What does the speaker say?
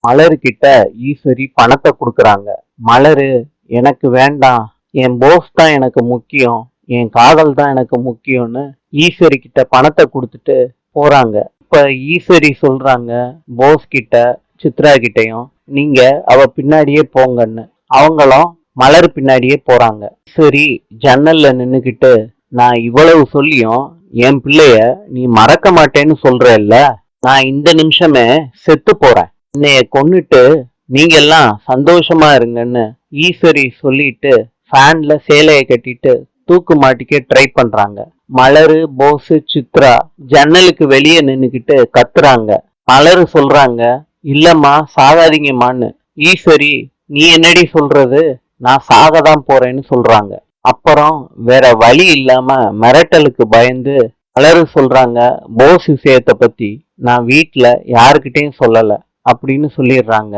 மலரு கிட்ட ஈஸ்வரி பணத்தை கொடுக்குறாங்க. மலரு, எனக்கு வேண்டாம், என் போஸ் தான் எனக்கு முக்கியம், என் காதல் தான் எனக்கு முக்கியம்னு ஈஸ்வரி கிட்ட பணத்தை கொடுத்துட்டு போறாங்க. இப்ப ஈஸ்வரி சொல்றாங்க போஸ் கிட்ட, சித்ரா கிட்டையும், நீங்க அவ பின்னாடியே போங்கன்னு. அவங்களும் மலர் பின்னாடியே போறாங்க. ஈஸ்வரி ஜன்னல்ல நின்னுக்கிட்டு, நான் இவ்வளவு சொல்லியும் என் பிள்ளைய நீ மறக்க மாட்டேன்னு சொல்றல்ல, நான் இந்த நிமிஷமே செத்து போறேன், என்னைய கொன்னுட்டு நீங்க எல்லாம் சந்தோஷமா இருங்கன்னு ஈஸ்வரி சொல்லிட்டு ஃபேன்ல சேலையை கட்டிட்டு தூக்கு மாட்டிக்க ட்ரை பண்றாங்க. மலரு, போஸ், சித்ரா ஜன்னலுக்கு வெளியே நின்னுக்கிட்டு கத்துறாங்க. மலரு சொல்றாங்க, இல்லம்மா சாகாதீங்கம்மான்னு. ஈஸ்வரி, நீ என்னடி சொல்றது, நான் சாகதான் போறேன்னு சொல்றாங்க. அப்புறம் வேற வழி இல்லாம மிரட்டலுக்கு பயந்து மலரு சொல்றாங்க, போஸ் விஷயத்தை பத்தி நான் வீட்டுல யாருக்கிட்டையும் சொல்லல அப்படின்னு சொல்லிடுறாங்க.